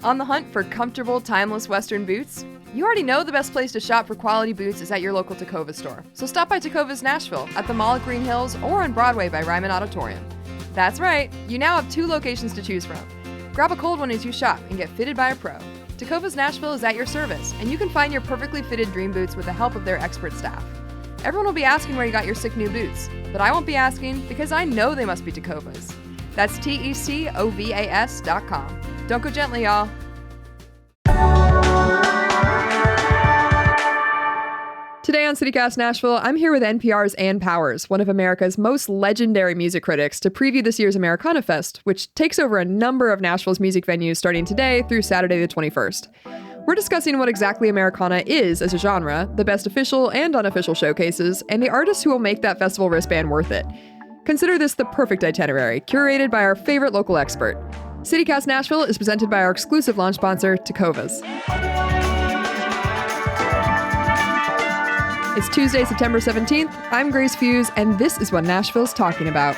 On the hunt for comfortable, timeless Western boots? You already know the best place to shop for quality boots is at your local Tacova store. So stop by Tacova's Nashville, at the Mall at Green Hills, or on Broadway by Ryman Auditorium. That's right, you now have 2 locations to choose from. Grab a cold one as you shop and get fitted by a pro. Tacova's Nashville is at your service, and you can find your perfectly fitted dream boots with the help of their expert staff. Everyone will be asking where you got your sick new boots, but I won't be asking because I know they must be Tacova's. That's TECOVAS.com. Don't go gently, y'all. Today on CityCast Nashville, I'm here with NPR's Ann Powers, one of America's most legendary music critics, to preview this year's AmericanaFest, which takes over a number of Nashville's music venues starting today through Saturday the 21st. We're discussing what exactly Americana is as a genre, the best official and unofficial showcases, and the artists who will make that festival wristband worth it. Consider this the perfect itinerary, curated by our favorite local expert. CityCast Nashville is presented by our exclusive launch sponsor, Tacova's. It's Tuesday, September 17th. I'm Grace Fuse, and this is what Nashville's talking about.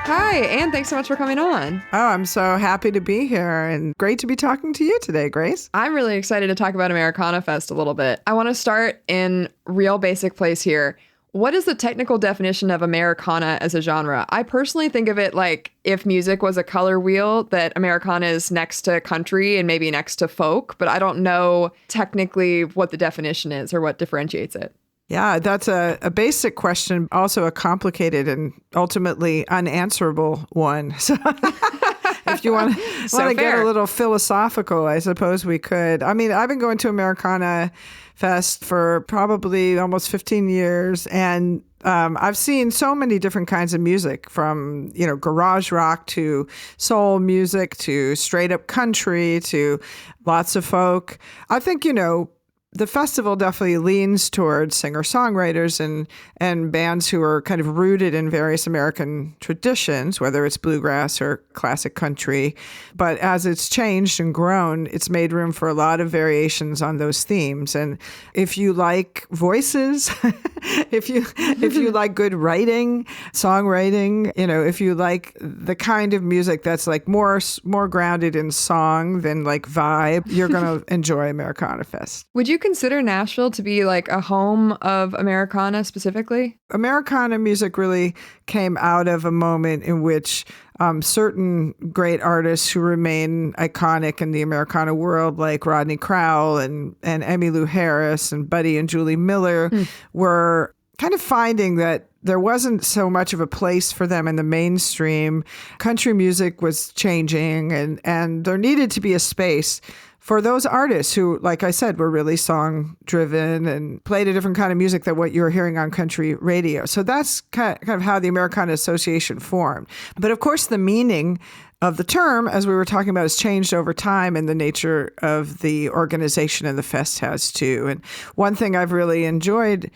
Hi, Ann, thanks so much for coming on. Oh, I'm so happy to be here and great to be talking to you today, Grace. I'm really excited to talk about AmericanaFest a little bit. I want to start in real basic place here. What is the technical definition of Americana as a genre? I personally think of it like if music was a color wheel, that Americana is next to country and maybe next to folk, but I don't know technically what the definition is or what differentiates it. Yeah, that's a basic question, also a complicated and ultimately unanswerable one. So if you want to get a little philosophical, I suppose we could. I mean, I've been going to Americana Fest for probably almost 15 years, and I've seen so many different kinds of music, from, garage rock to soul music to straight up country to lots of folk. I think, the festival definitely leans towards singer-songwriters and bands who are kind of rooted in various American traditions, whether it's bluegrass or classic country. But as it's changed and grown, it's made room for a lot of variations on those themes. And if you like voices, if you like good writing, songwriting, if you like the kind of music that's like more grounded in song than like vibe, you're going to enjoy AmericanaFest. Would you consider Nashville to be like a home of Americana specifically? Americana music really came out of a moment in which certain great artists who remain iconic in the Americana world, like Rodney Crowell and Emmylou Harris and Buddy and Julie Miller, were kind of finding that there wasn't so much of a place for them in the mainstream. Country music was changing, and there needed to be a space for those artists who, like I said, were really song-driven and played a different kind of music than what you were hearing on country radio. So that's kind of how the Americana Association formed. But of course, the meaning of the term, as we were talking about, has changed over time, and the nature of the organization and the fest has too. And one thing I've really enjoyed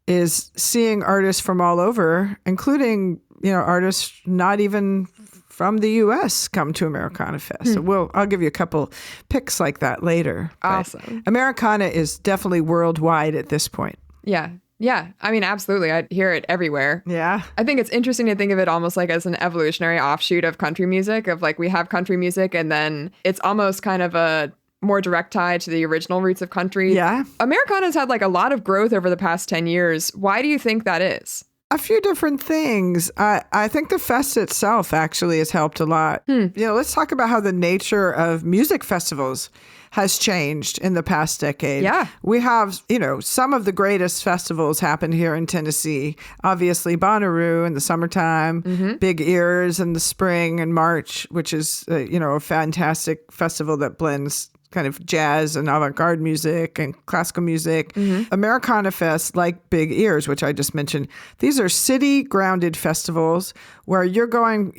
is seeing artists from all over, including, artists not even from the U.S. come to AmericanaFest. So I'll give you a couple picks like that later. Awesome. But Americana is definitely worldwide at this point. Yeah. Yeah. I mean, absolutely. I hear it everywhere. Yeah. I think it's interesting to think of it almost like as an evolutionary offshoot of country music, of like we have country music and then it's almost kind of a more direct tie to the original roots of country. Yeah. Americana's had like a lot of growth over the past 10 years. Why do you think that is? A few different things. I think the fest itself actually has helped a lot. Let's talk about how the nature of music festivals has changed in the past decade. Yeah. We have, some of the greatest festivals happen here in Tennessee. Obviously, Bonnaroo in the summertime, Big Ears in the spring and March, which is, a fantastic festival that blends kind of jazz and avant-garde music and classical music. AmericanaFest, like Big Ears, which I just mentioned, these are city-grounded festivals where you're going,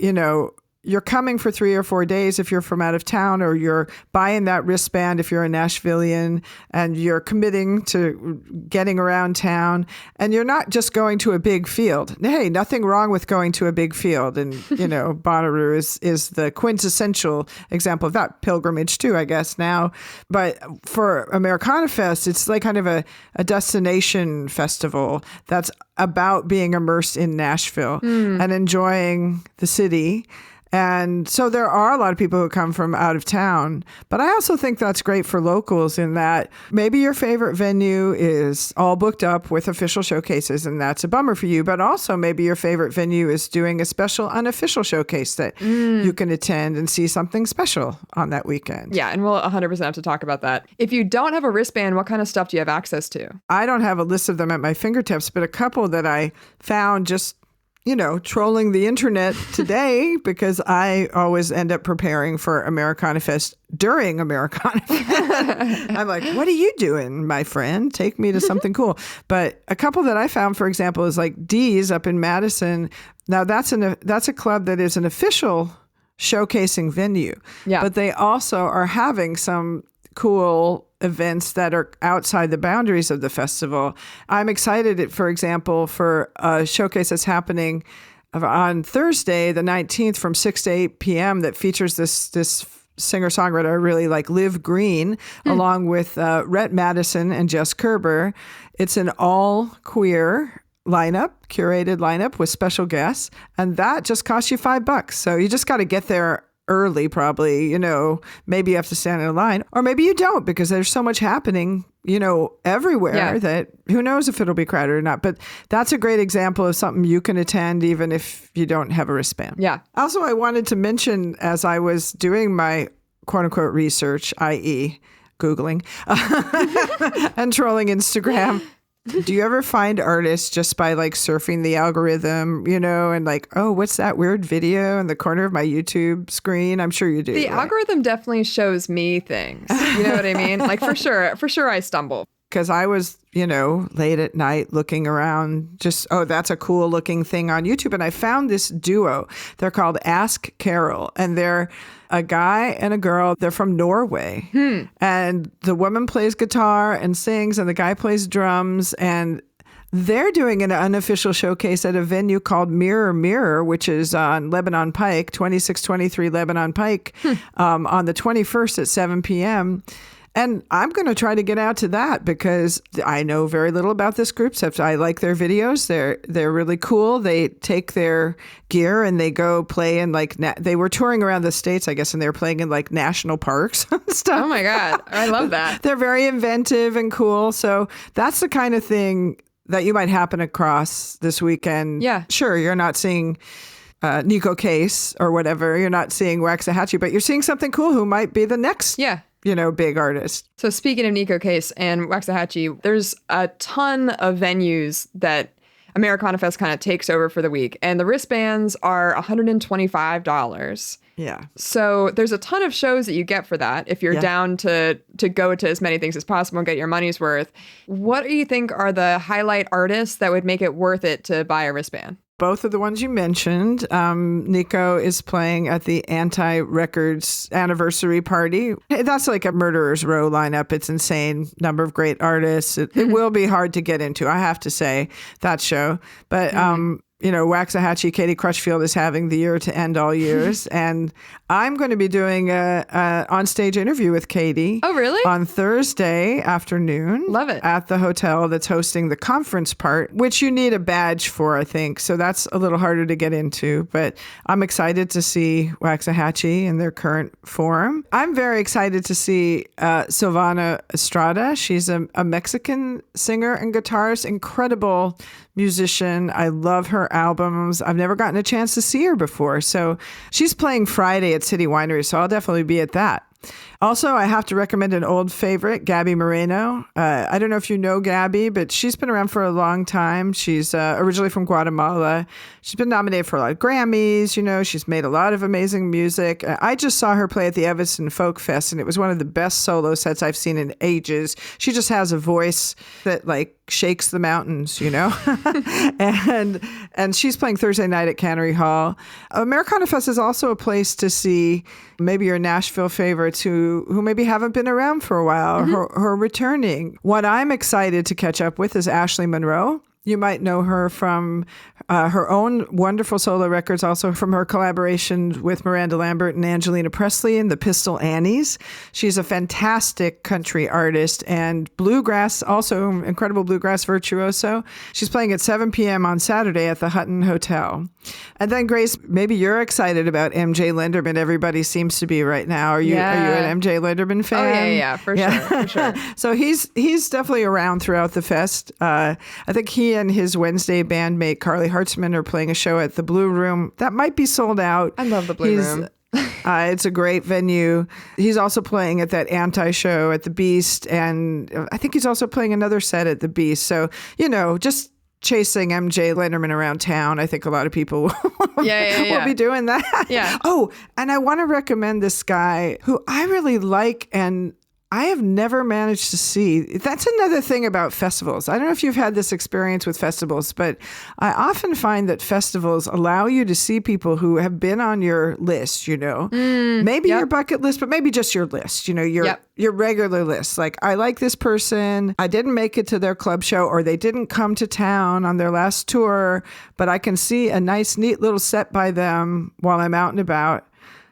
you're coming for 3 or 4 days if you're from out of town, or you're buying that wristband if you're a Nashvilleian, and you're committing to getting around town, and you're not just going to a big field. Hey, nothing wrong with going to a big field. And, Bonnaroo is the quintessential example of that. Pilgrimage too, I guess now. But for AmericanaFest, it's like kind of a destination festival that's about being immersed in Nashville and enjoying the city. And so there are a lot of people who come from out of town, but I also think that's great for locals in that maybe your favorite venue is all booked up with official showcases, and that's a bummer for you. But also maybe your favorite venue is doing a special unofficial showcase that you can attend and see something special on that weekend. Yeah, and we'll 100% have to talk about that. If you don't have a wristband, what kind of stuff do you have access to? I don't have a list of them at my fingertips, but a couple that I found just trolling the internet today, because I always end up preparing for AmericanaFest during AmericanaFest. I'm like, what are you doing, my friend? Take me to something cool. But a couple that I found, for example, is like Dee's up in Madison. Now that's a club that is an official showcasing venue. Yeah. But they also are having some cool events that are outside the boundaries of the festival. I'm excited, for example, for a showcase that's happening on Thursday, the 19th, from 6 to 8 p.m. that features this singer-songwriter I really like, Liv Green, along with Rhett Madison and Jess Kerber. It's an all-queer lineup, curated lineup with special guests, and that just costs you $5. So you just got to get there early, probably. Maybe you have to stand in a line, or maybe you don't, because there's so much happening, everywhere that who knows if it'll be crowded or not. But that's a great example of something you can attend even if you don't have a wristband. Yeah. Also, I wanted to mention, as I was doing my quote unquote research, i.e. Googling and trolling Instagram, do you ever find artists just by like surfing the algorithm, and like, oh, what's that weird video in the corner of my YouTube screen? I'm sure you do. The algorithm definitely shows me things. You know what I mean? Like for sure I stumble. Because I was, late at night looking around, just, oh, that's a cool looking thing on YouTube. And I found this duo. They're called Ask Carol, and they're a guy and a girl. They're from Norway. And the woman plays guitar and sings, and the guy plays drums. And they're doing an unofficial showcase at a venue called Mirror Mirror, which is on Lebanon Pike, 2623 Lebanon Pike, on the 21st at 7 p.m. And I'm going to try to get out to that because I know very little about this group, except I like their videos. They're really cool. They take their gear and they go play in they were touring around the States, I guess, and they were playing in like national parks and stuff. Oh my God. I love that. They're very inventive and cool. So that's the kind of thing that you might happen across this weekend. Yeah. Sure, you're not seeing Nico Case or whatever. You're not seeing Waxahachie, but you're seeing something cool who might be the next big artist. So speaking of Nico Case and Waxahachie, there's a ton of venues that AmericanaFest kind of takes over for the week. And the wristbands are $125. Yeah. So there's a ton of shows that you get for that if you're down to go to as many things as possible and get your money's worth. What do you think are the highlight artists that would make it worth it to buy a wristband? Both of the ones you mentioned. Nico is playing at the Anti-Records anniversary party. That's like a Murderer's Row lineup. It's insane. Number of great artists. It will be hard to get into, I have to say, that show. But Waxahachie, Katie Crutchfield is having the year to end all years. And I'm going to be doing a on-stage interview with Katie. Oh, really? On Thursday afternoon. Love it. At the hotel that's hosting the conference part, which you need a badge for, I think. So that's a little harder to get into. But I'm excited to see Waxahachie in their current form. I'm very excited to see Silvana Estrada. She's a Mexican singer and guitarist, incredible musician. I love her albums. I've never gotten a chance to see her before. So she's playing Friday at City Winery, so I'll definitely be at that. Also, I have to recommend an old favorite, Gabby Moreno. I don't know if you know Gabby, but she's been around for a long time. She's originally from Guatemala. She's been nominated for a lot of Grammys. She's made a lot of amazing music. I just saw her play at the Evanston Folk Fest, and it was one of the best solo sets I've seen in ages. She just has a voice that shakes the mountains, and she's playing Thursday night at Cannery Hall. AmericanaFest is also a place to see maybe your Nashville favorites who maybe haven't been around for a while, who are returning. What I'm excited to catch up with is Ashley Monroe. You might know her from her own wonderful solo records, also from her collaboration with Miranda Lambert and Angelina Presley in the Pistol Annies. She's a fantastic country artist and bluegrass, also incredible bluegrass virtuoso. She's playing at 7 p.m. on Saturday at the Hutton Hotel. And then, Grace, maybe you're excited about MJ Linderman. Everybody seems to be right now. Are you an MJ Linderman fan? Oh, yeah, for sure. So he's definitely around throughout the fest. I think he and his Wednesday bandmate Carly Hartzman are playing a show at the Blue Room. That might be sold out. I love the Blue Room. It's a great venue. He's also playing at that Anti-show at the Beast, and I think he's also playing another set at the Beast. So, just chasing MJ Linderman around town. I think a lot of people will be doing that. Yeah. Oh, and I want to recommend this guy who I really like, and I have never managed to see. That's another thing about festivals. I don't know if you've had this experience with festivals, but I often find that festivals allow you to see people who have been on your list, maybe your bucket list, but maybe just your list, your regular list. Like, I like this person. I didn't make it to their club show, or they didn't come to town on their last tour, but I can see a nice, neat little set by them while I'm out and about.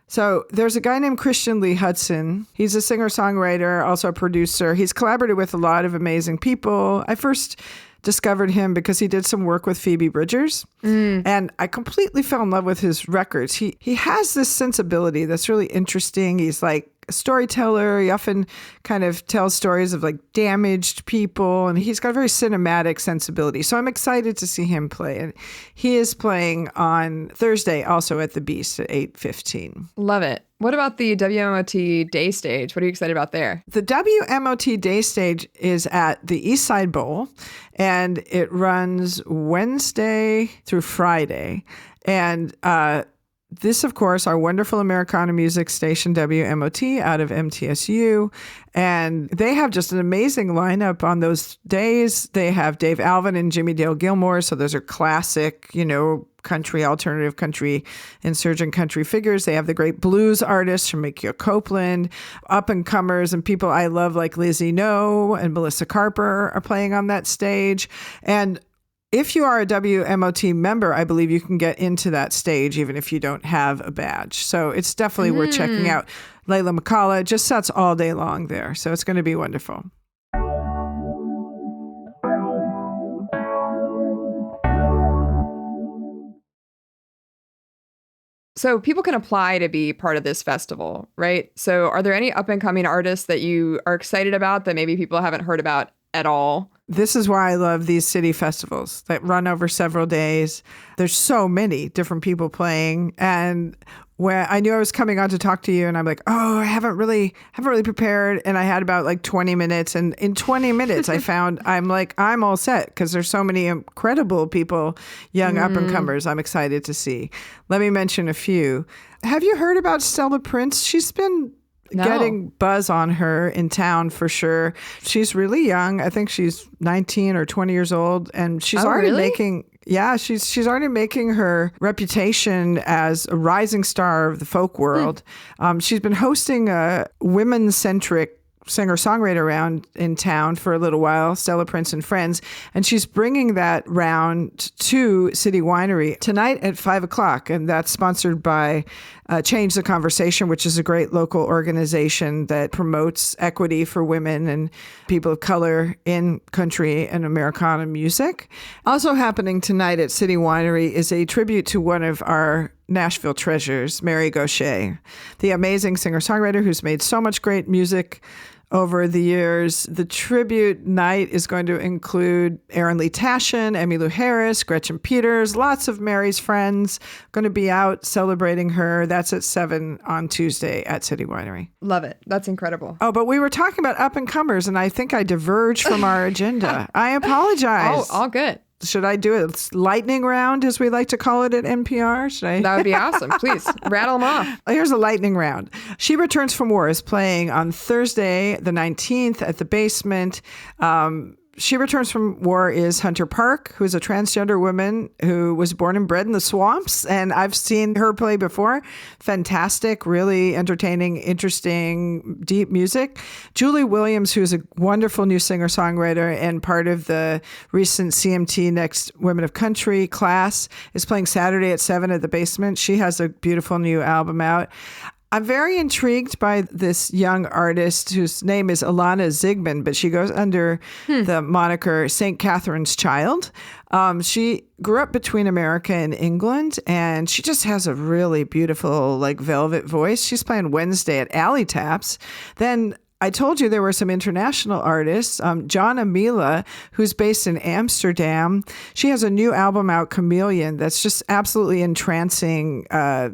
So there's a guy named Christian Lee Hudson. He's a singer-songwriter, also a producer. He's collaborated with a lot of amazing people. I first discovered him because he did some work with Phoebe Bridgers, and I completely fell in love with his records. He has this sensibility that's really interesting. He's like a storyteller. He often kind of tells stories of like damaged people, and he's got a very cinematic sensibility. So I'm excited to see him play. And he is playing on Thursday also at the Beast at 8:15. Love it. What about the WMOT Day Stage? What are you excited about there? The WMOT Day Stage is at the East Side Bowl, and it runs Wednesday through Friday. And this, of course, our wonderful Americana music station, WMOT, out of MTSU. And they have just an amazing lineup on those days. They have Dave Alvin and Jimmy Dale Gilmore. So those are classic, country, alternative country, insurgent country figures. They have the great blues artists from Mickey Copeland, up-and-comers, and people I love like Lizzie No and Melissa Carper are playing on that stage. And if you are a WMOT member, I believe you can get into that stage even if you don't have a badge. So it's definitely worth checking out. Layla McCullough just sets all day long there. So it's going to be wonderful. So people can apply to be part of this festival, right? So are there any up-and-coming artists that you are excited about that maybe people haven't heard about at all? This is why I love these city festivals that run over several days. There's so many different people playing. And when I knew I was coming on to talk to you, and I'm like, I haven't really prepared. And I had about like 20 minutes. And in 20 minutes, I found I'm all set because there's so many incredible people, young up-and-comers I'm excited to see. Let me mention a few. Have you heard about Stella Prince? She's been getting buzz on her in town for sure. She's really young. I think she's 19 or 20 years old, and she's already making she's already making her reputation as a rising star of the folk world. She's been hosting a women-centric singer-songwriter round in town for a little while, Stella Prince and Friends, and she's bringing that round to City Winery tonight at 5:00, and that's sponsored by Change the Conversation, which is a great local organization that promotes equity for women and people of color in country and Americana music. Also happening tonight at City Winery is a tribute to one of our Nashville treasures, Mary Gauthier, the amazing singer-songwriter who's made so much great music over the years. The tribute night is going to include Erin Lee Tashin, Emmylou Harris, Gretchen Peters, lots of Mary's friends going to be out celebrating her. That's at 7 on Tuesday at City Winery. Love it. That's incredible. Oh, but we were talking about up-and-comers, and I think I diverged from our agenda. I apologize. Oh, all good. Should I do a lightning round, as we like to call it at NPR? Should I? That would be awesome. Please, rattle them off. Here's a lightning round. She Returns from War is playing on Thursday, the 19th at the Basement. She Returns from War is Hunter Park, who's a transgender woman who was born and bred in the swamps. And I've seen her play before. Fantastic, really entertaining, interesting, deep music. Julie Williams, who's a wonderful new singer-songwriter and part of the recent CMT Next Women of Country class, is playing Saturday at 7 at the Basement. She has a beautiful new album out. I'm very intrigued by this young artist whose name is Alana Zigman, but she goes under the moniker St. Catherine's Child. She grew up between America and England, and she just has a really beautiful, like, velvet voice. She's playing Wednesday at Alley Taps. Then I told you there were some international artists. Jana Mila, who's based in Amsterdam. She has a new album out, Chameleon, that's just absolutely entrancing,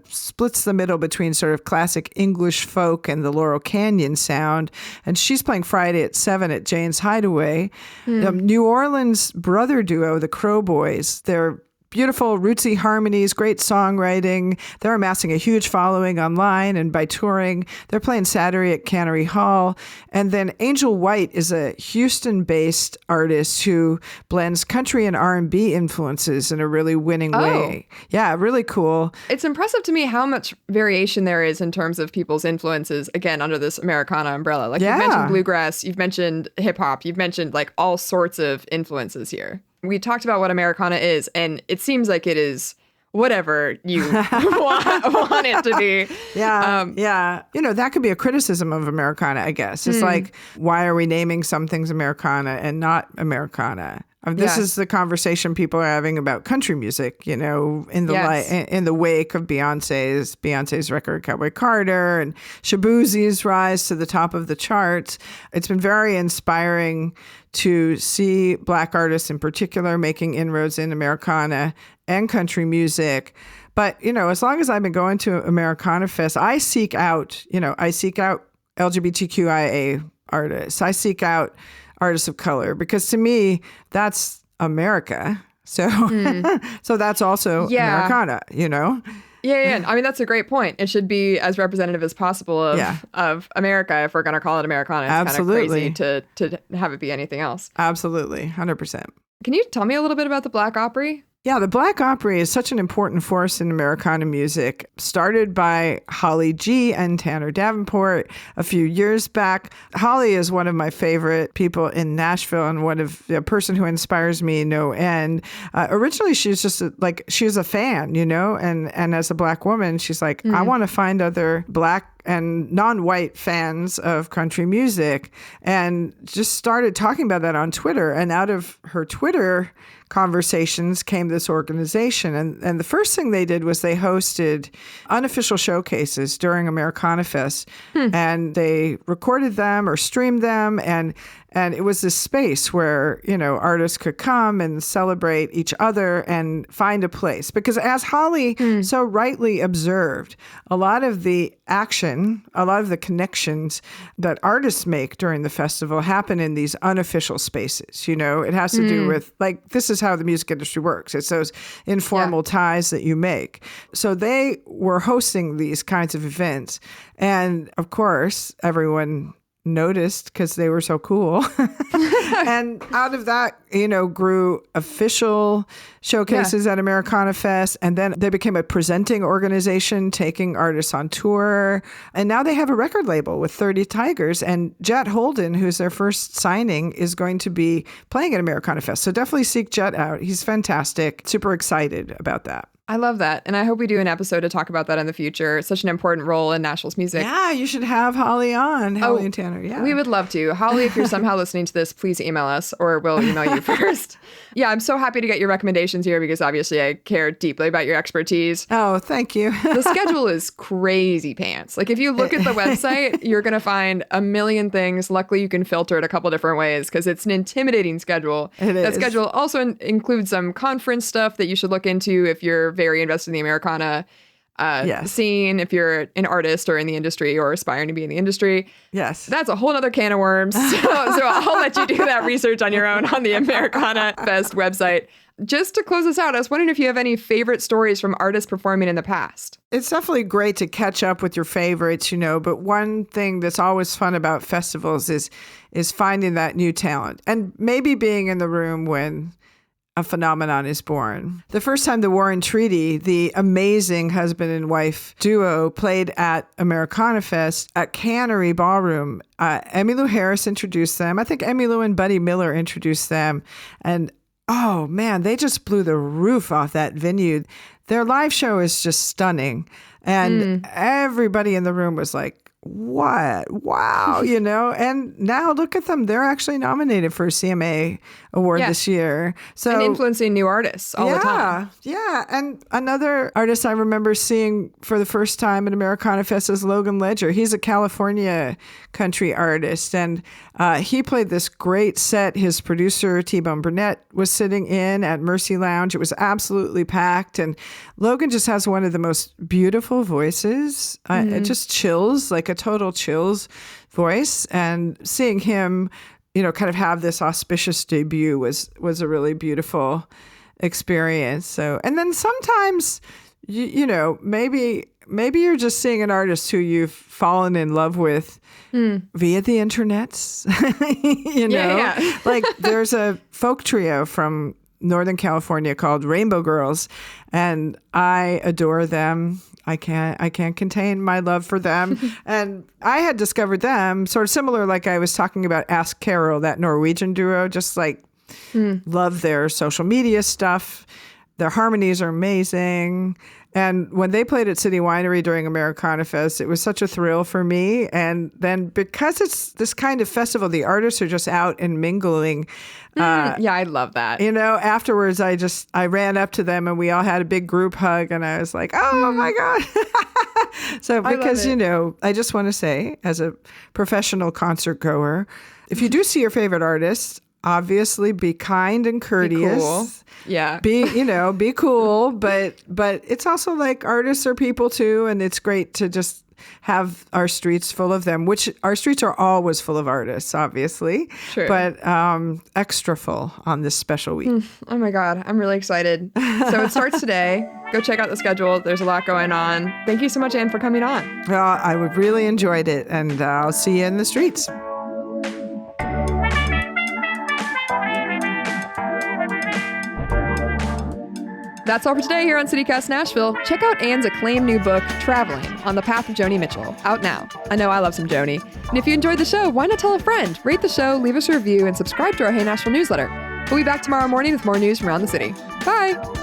splits the middle between sort of classic English folk and the Laurel Canyon sound. And she's playing Friday at 7 at Jane's Hideaway. New Orleans brother duo, the Crow Boys, they're beautiful, rootsy harmonies, great songwriting. They're amassing a huge following online and by touring. They're playing Saturday at Cannery Hall. And then Angel White is a Houston-based artist who blends country and R&B influences in a really winning way. Yeah, really cool. It's impressive to me how much variation there is in terms of people's influences, again, under this Americana umbrella. Like you've mentioned bluegrass, you've mentioned hip-hop, you've mentioned like all sorts of influences here. We talked about what Americana is, and it seems like it is whatever you want it to be. Yeah. You know, that could be a criticism of Americana, I guess. It's like, why are we naming some things Americana and not Americana? This is the conversation people are having about country music, you know, in the wake of Beyonce's record Cowboy Carter and Shaboozie's rise to the top of the charts. It's been very inspiring to see Black artists in particular making inroads in Americana and country music. But, you know, as long as I've been going to AmericanaFest, I seek out LGBTQIA artists. I seek out artists of color, because to me, that's America. So, so that's also Americana, you know? Yeah. I mean, that's a great point. It should be as representative as possible of America if we're going to call it Americana. It's Absolutely. kind of crazy to have it be anything else. Absolutely. 100%. Can you tell me a little bit about the Black Opry? Yeah, the Black Opry is such an important force in Americana music, started by Holly G and Tanner Davenport a few years back. Holly is one of my favorite people in Nashville and a person who inspires me no end. Originally, she was just she was a fan, you know, and as a Black woman, she's like, I want to find other Black and non-white fans of country music, and just started talking about that on Twitter. And out of her Twitter conversations came this organization. And the first thing they did was they hosted unofficial showcases during AmericanaFest. And they recorded them or streamed them. And it was this space where, you know, artists could come and celebrate each other and find a place. Because as Holly so rightly observed, a lot of the action, a lot of the connections that artists make during the festival happen in these unofficial spaces. You know, it has to do with, like, this is how the music industry works. It's those informal ties that you make. So they were hosting these kinds of events. And of course, everyone noticed because they were so cool. And out of that, you know, grew official showcases at AmericanaFest. And then they became a presenting organization, taking artists on tour. And now they have a record label with 30 Tigers. And Jet Holden, who's their first signing, is going to be playing at AmericanaFest. So definitely seek Jet out. He's fantastic. Super excited about that. I love that. And I hope we do an episode to talk about that in the future. It's such an important role in Nashville's music. Yeah, you should have Holly on. Holly and Tanner, yeah. We would love to. Holly, if you're somehow listening to this, please email us or we'll email you first. Yeah, I'm so happy to get your recommendations here because obviously I care deeply about your expertise. Oh, thank you. The schedule is crazy pants. Like if you look at the website, you're going to find a million things. Luckily, you can filter it a couple different ways because it's an intimidating schedule. It is. That schedule also includes some conference stuff that you should look into if you're very invested in the Americana scene, if you're an artist or in the industry or aspiring to be in the industry. Yes. That's a whole other can of worms. So I'll let you do that research on your own on the AmericanaFest website. Just to close us out, I was wondering if you have any favorite stories from artists performing in the past. It's definitely great to catch up with your favorites, but one thing that's always fun about festivals is finding that new talent and maybe being in the room when a phenomenon is born. The first time the Warren Treaty, the amazing husband and wife duo, played at AmericanaFest at Cannery Ballroom, Emmylou Harris introduced them. I think Emmylou and Buddy Miller introduced them. And oh man, they just blew the roof off that venue. Their live show is just stunning. And everybody in the room was like, what? Wow, and now look at them. They're actually nominated for a CMA award this year. So and influencing new artists all the time. Yeah. And another artist I remember seeing for the first time at AmericanaFest is Logan Ledger. He's a California country artist. And he played this great set. His producer, T-Bone Burnett, was sitting in at Mercy Lounge. It was absolutely packed. And Logan just has one of the most beautiful voices. It just chills, like a total chills voice. And seeing him, kind of have this auspicious debut was a really beautiful experience. So, and then sometimes, maybe you're just seeing an artist who you've fallen in love with via the internets, Yeah. Like there's a folk trio from Northern California called Rainbow Girls, and I adore them. I can't contain my love for them. And I had discovered them sort of similar, like I was talking about Ask Carol, that Norwegian duo, just like love their social media stuff. Their harmonies are amazing. And when they played at City Winery during AmericanaFest, it was such a thrill for me. And then because it's this kind of festival, the artists are just out and mingling. Yeah, I love that. Afterwards, I ran up to them and we all had a big group hug and I was like, oh my God. So because, I just want to say, as a professional concert goer, if you do see your favorite artist, obviously be kind and courteous. Be cool. Yeah. Be cool, but it's also like artists are people too, and it's great to just have our streets full of them, which our streets are always full of artists, obviously. True. But extra full on this special week. Oh my God, I'm really excited. So it starts today. Go check out the schedule. There's a lot going on. Thank you so much, Anne, for coming on. I really enjoyed it, and I'll see you in the streets. That's all for today here on CityCast Nashville. Check out Anne's acclaimed new book, Traveling, On the Path of Joni Mitchell, out now. I know I love some Joni. And if you enjoyed the show, why not tell a friend? Rate the show, leave us a review, and subscribe to our Hey Nashville newsletter. We'll be back tomorrow morning with more news from around the city. Bye!